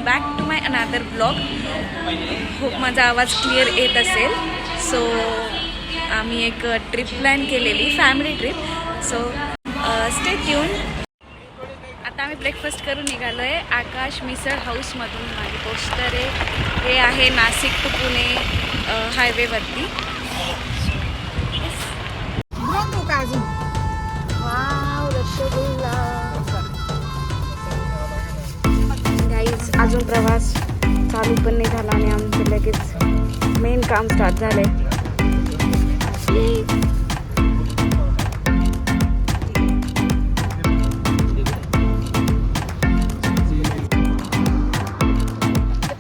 Back to my another blog. खूप माझा आवाज क्लिअर येत असेल. सो आम्ही एक ट्रिप प्लॅन केलेली, family trip. So stay tuned. आता आम्ही ब्रेकफास्ट करून निघालो आहे आकाश मिसळ हाऊसमधून. माझी पोस्टर आहे. हे आहे नाशिक टू पुणे हायवेवरती. वाव, रसगुल्ला. गाईज अजून प्रवास चालू पण नाही झाला आणि आमचं लगेच मेन काम स्टार्ट झालंय.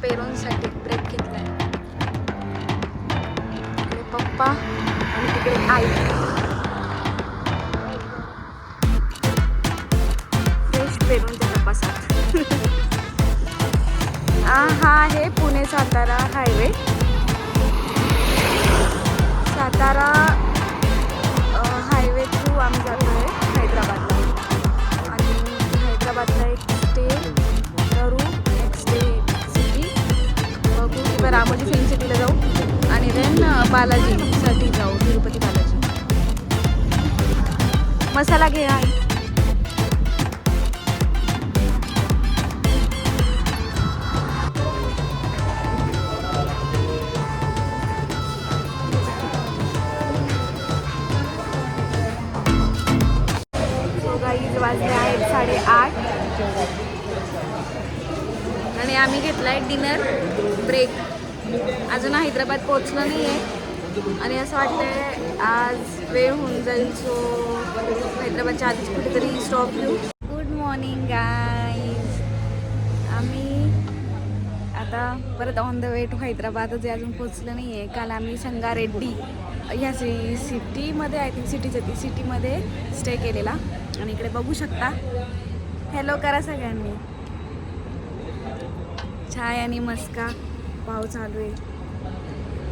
पेरोनसाठी ब्रेक घेतलाय. इकडे पप्पा आणि तिकडे आई. फ्रेश पेरूनच्या तपासात. हा आहे Pune Satara highway. Satara highway through आम्ही जातो आहे हैदराबादला. आणि हैदराबादला एक स्टे करू, नेक्स्ट डे सिटी बघू किंवा रामोजी फिल्म सिटीला जाऊ आणि देन बालाजीसाठी जाऊ, तिरुपती बालाजी. मसाला घे आई. वाजले आहेत 8:30 आणि आम्ही घेतलाय डिनर ब्रेक. अजून हैदराबाद पोहोचलो नाही आहे आणि असं वाटतंय आज वेळ होऊन जाईल. सो हैदराबादच्या आधीच कुठेतरी स्टॉप घेऊ. Good morning guys. आम्ही आता परत on the way to Hyderabad. जे अजून पोहोचलं नाही आहे. काल आम्ही संगारेड्डी ह्या सिटीमध्ये, आय थिंक सिटीमध्ये स्टे केलेला. आणि इकडे बघू शकता. हॅलो करा सगळ्यांनी. चाय आणि मस्का पाव चालू आहे.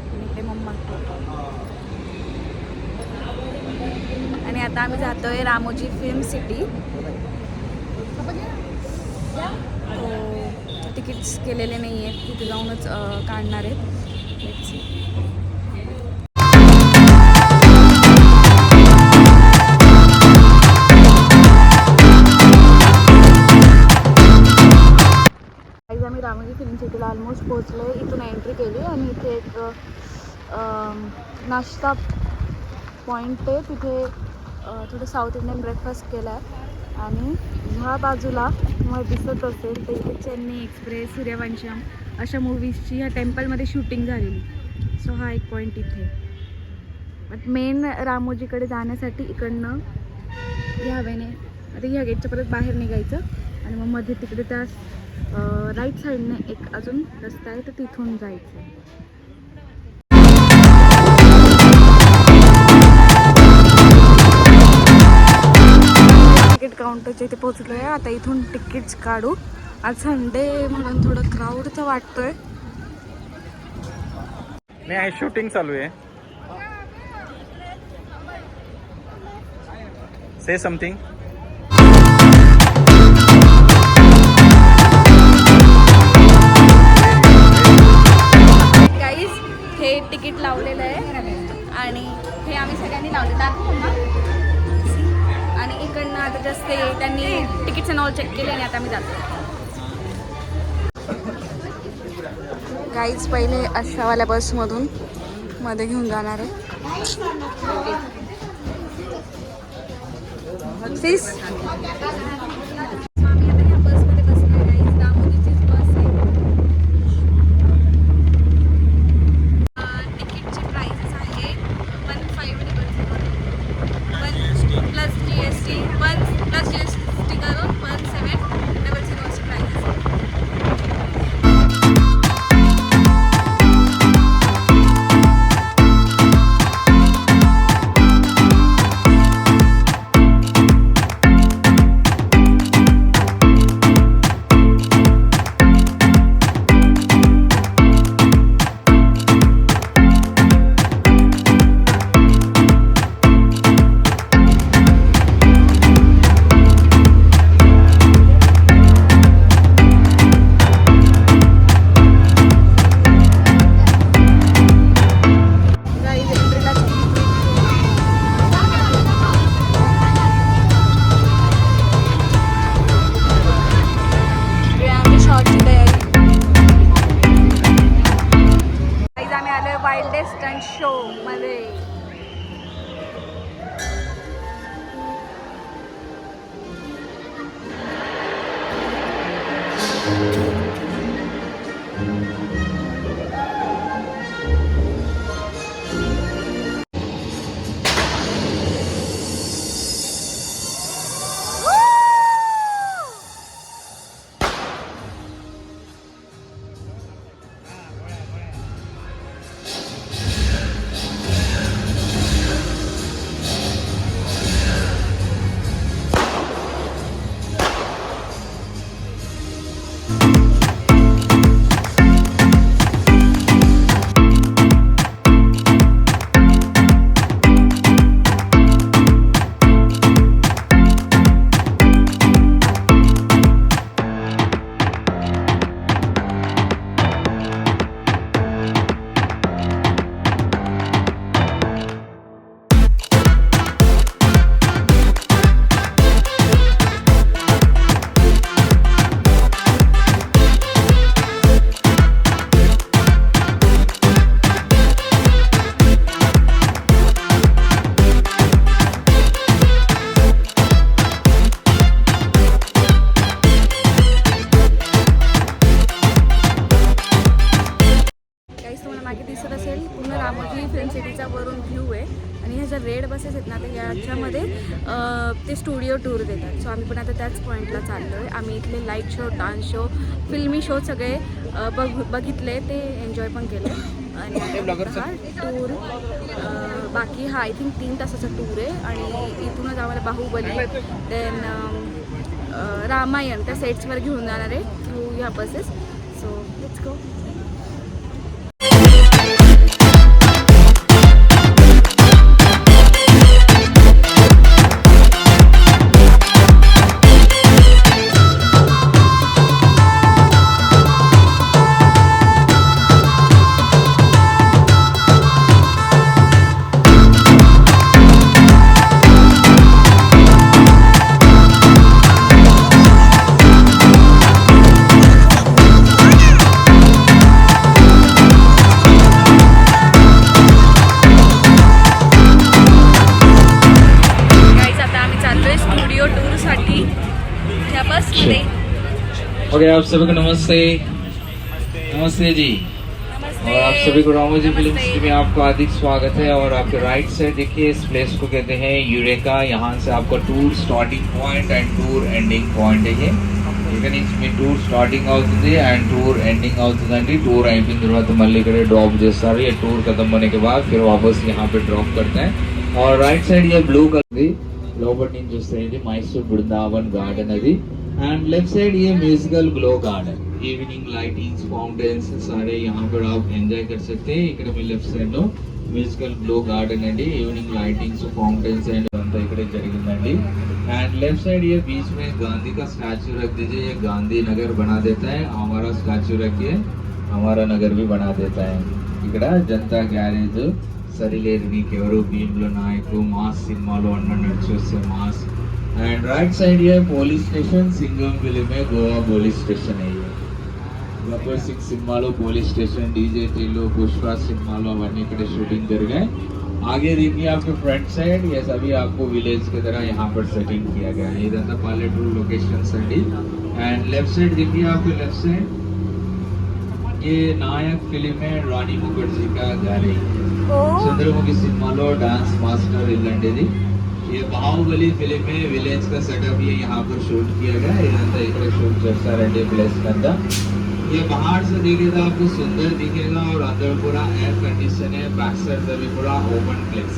आणि इकडे मम्मा. आणि आता आम्ही जातोय रामोजी फिल्म सिटी. तिकीट्स केलेले नाही आहेत, तिथे जाऊनच काढणार आहेत. आम्ही रामोजी फिल्म सिटीला ऑलमोस्ट पोहोचलो आहे. इथून एंट्री केली आणि इथे एक नाश्ता पॉईंट आहे. तिथे थोडं साऊथ इंडियन ब्रेकफास्ट केला आहे. आणि ह्या बाजूला तुम्हाला दिसत असेल तर इथे चेन्नई एक्सप्रेस, सूर्यवंशम अशा मूवीजची ह्या टेम्पलमध्ये शूटिंग झालेली. सो हा एक पॉईंट इथे. बट मेन रामोजीकडे जाण्यासाठी इकडनं ह्या वेने आता ह्या गेटच्या परत बाहेर निघायचं आणि मग मध्ये तिकडे त्या राईट साईडने एक अजून रस्ता आहे तर तिथून जायचं. तिकीट काउंटरच्या इथे पोहोचलो आहे. आता इथून तिकीट्स काढू. आज संडे म्हणून थोडं क्राऊडचं वाटतोय. नाही आहे, शूटिंग चालू आहे. से समथिंग. हे तिकीट लावलेलं आहे आणि हे आम्ही सगळ्यांनी लावले. दाखवू ना. आणि इकडनं आता जास्त त्यांनी तिकीट्स अँड ऑल चेक केले आणि आता आम्ही जातो. गाईज पहिले अशावाल्या बसमधून मध्ये घेऊन जाणार आहे. सीस ज्या रेड बसेस आहेत ना तर याच्यामध्ये ते स्टुडिओ टूर देतात. सो आम्ही पण आता त्याच पॉईंटला चाललो आहे. आम्ही इथले लाईट शो, डान्स शो, फिल्मी शो सगळे बघितले, ते एन्जॉय पण केले. आणि हा टूर बाकी हा आय थिंक 3 तासाचा टूर आहे. आणि इथूनच आम्हाला बाहुबली देन रामायण त्या सेट्सवर घेऊन जाणार आहे थ्रू ह्या buses. So let's go. Okay, आप सभी को नमस्ते। नमस्ते जी। और आप सभी को रामोजी फिल्म सिटी में आपका हार्दिक स्वागत है। और आपके राइट साइड देखिए, इस प्लेस को कहते हैं यूरेका। यहाँ से आपका tour starting point end tour ending point है ये। ఇక్కడ నుంచి మీ టూర్ స్టార్టింగ్ అవుతుంది అండ్ టూర్ ఎండింగ్ అవుతుందండి. టూర్ అయిపోయిన తర్వాత మళ్ళీ ఇక్కడ డ్రాప్ చేస్తారు. ये टूर खत्म होने के बाद फिर वापस यहाँ पे ड्रॉप करते हैं. और राइट साइड ये ब्लू कलर లోపటి నుంచి వస్తే ఇది మైసూర్ బృందావన్ గార్డెన్ అది. एंड लेफ्ट साइड ये musical glow garden, evening lightings, fountains सारे यहाँ पर आप एंजॉय कर सकते हैं. ఇక్కడ మీ లెఫ్ట్ సైడ్ లో म्यूजिकल ग्लो गार्डन అండి, ఈవినింగ్ లైటింగ్స్, ఫౌంటైన్స్ అండ్ అంతా ఇక్కడ జరిగిందండి. एंड लेफ्ट साइड ये बीच में गांधी का स्टैचू रख दीजिए, ये गांधी नगर बना देता है. हमारा स्टैचू रखिए, हमारा नगर भी बना देता है. ఇక్కడ జనతా గ్యారేజ్, సరిలేరు నీకెవరు, భీమ్ల నాయకు, మాస్ సినిమాలో అన్నట్టు చూస్తే మాస్. एंड राइट साइड ये పోలీస్ స్టేషన్, సింగం విలి में गोवा पुलिस स्टेशन है. ये Gabbar Singh सिनेमालो police station, DJ Tillo, Pushpa सिनेमालो అవన్నీ ఇక్కడ शूटिंग జరిగాయి. आगे देखिए आपके फ्रंट साइड ये सभी आपको विलेज की तरह यहाँ पर सेटिंग किया गया है. इधर पालेटूर लोकेशन सैंडी. एंड लेफ्ट साइड देखिए आपके लेफ्ट साइड ये नायक फिल्म में रानी मुखर्जी का गैलरी, चंद्रमुखी सिनेमालो डांस मास्टर इलांटिदी. ये बाहुबली फिल्म में विलेज का सेटअप ये यहाँ पर शूट किया गया है. इधर ఇక్కడ शूट చేస్తారండి प्लेस अंदर. ये बाहर से दिखेगा आपको सुंदर दिखेगा और अंदर पूरा एयर कंडीशन है. बैक साइड से भी पूरा ओपन प्लेस.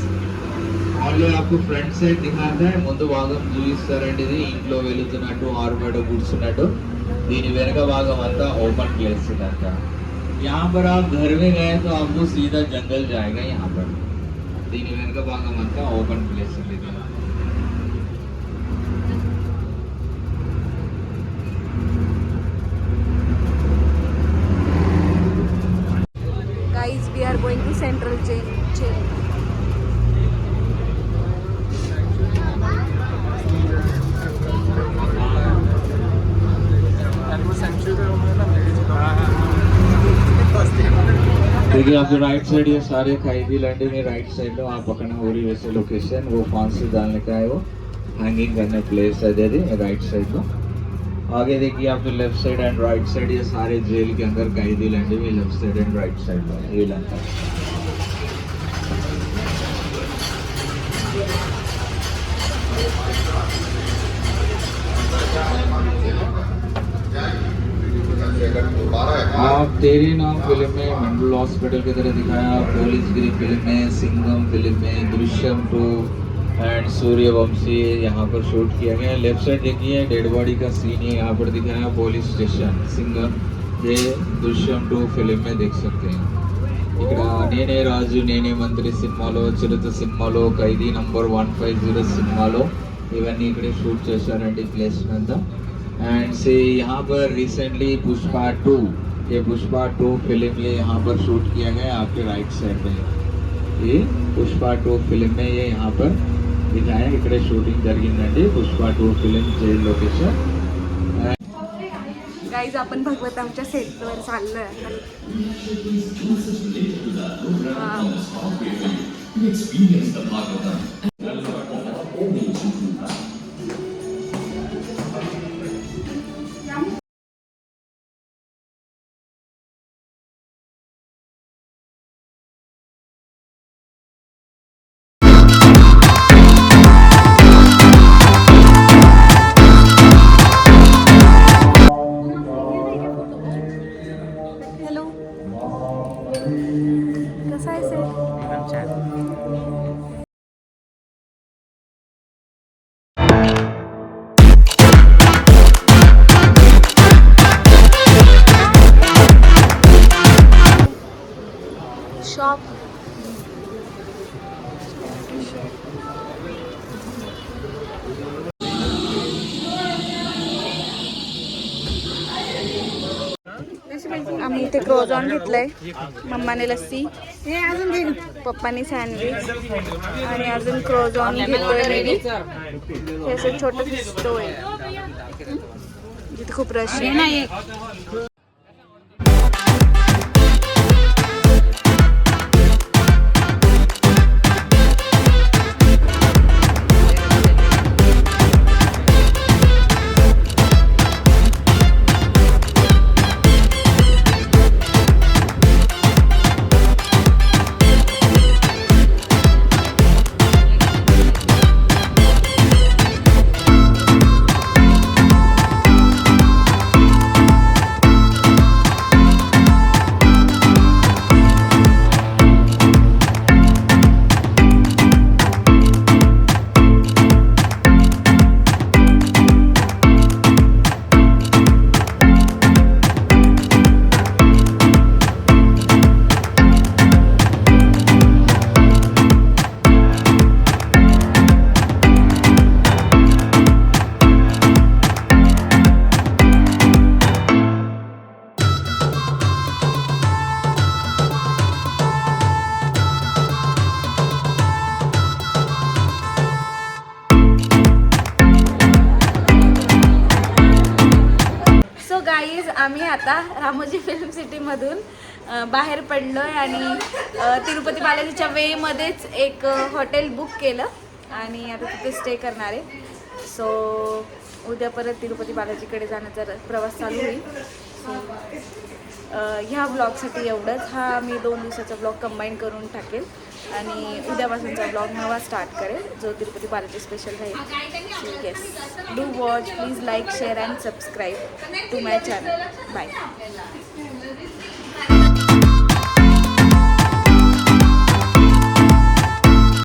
ఆల్రెడీ आपको फ्रंट साइड दिखाता है. ముందు భాగం చూపిస్తారండి, ఇది ఇంట్లో వెళ్తున్నట్టు ఆరు బయట కూర్చున్నట్టు. దీని వెనక భాగం అంతా ఓపెన్ प्लेस ఇదంతా. यहाँ पर आप घर में गए तो आपको सीधा जंगल जाएगा. यहाँ पर దీని వెనక భాగం అంతా ఓపెన్ ప్లేస్ ఉంది. Guys, we are going to Central Jail. देखिए आपके राइट साइड ये सारे खैदी लैंडे में राइट साइड में आप पकड़ना हो रही वैसे लोकेशन वो फांसी डालने का है, वो हैंगिंग करने प्लेस है दे राइट साइड में. आगे देखिए आपके left side end right side ये सारे जेल के अंदर कैदी लैंडे में left side end right side में ये लैंड. आप तेरे नाम फिल्म में मेंटल हॉस्पिटल की तरह दिखाया, पुलिस गिरी फिल्म में, सिंघम फिल्म में, दृश्यम 2 एंड सूर्यवंशी यहाँ पर शूट किया गया. लेफ्ट साइड देखिए डेड बॉडी का सीन है यहाँ पर दिखाया. पुलिस स्टेशन सिंघम ये दृश्यम 2 फिल्म में देख सकते हैं. ఇక్కడ నేనే రాజు నేనే మంత్రి సినిమాలో, చిరుత సినిమాలో, ఖైదీ నంబర్ 150 సినిమాలో ఇవన్నీ ఇక్కడే షూట్ చేశారండి ప్లేస్ అంతా. एंड से यहाँ पर रिसेंटली पुष्पा 2 ये पुष्पा 2 फिल्म ये यहाँ पर शूट किया गया है. आपके राइट साइड में ये पुष्पा 2 फिल्म में ये यहाँ पर दिखाया इकडे शूटिंग జరిగిందండి. Pushpa 2 film jail location. Guys आपण भगवत आमच्या सेटवर चाललोय. टॉप. आम्ही इथे क्रोझॉन घेतलंय. मम्माने लस्सी, पप्पानी सँडविच आणि अजून क्रोझॉन घेतोय मी. हे असं छोटं स्टोव आहे जिथे खूप रश आहे. आम्ही आता रामोजी फिल्म सिटीमधून बाहेर पडलोय आणि तिरुपती बालाजीच्या वेमध्येच एक हॉटेल बुक केलं आणि आता तिथे स्टे करणार आहे. सो उद्या परत तिरुपती बालाजीकडे जाण्याचा प्रवास चालू होईल. ह्या ब्लॉगसाठी एवढंच. हा मी 2 दिवसाचा ब्लॉग कंबाईन करून टाकेल आणि उद्यापासूनचा ब्लॉग नवा स्टार्ट करेल जो तिरुपती बालाजी स्पेशल राहील. Yes, do watch, please like, share and subscribe to my channel. Bye.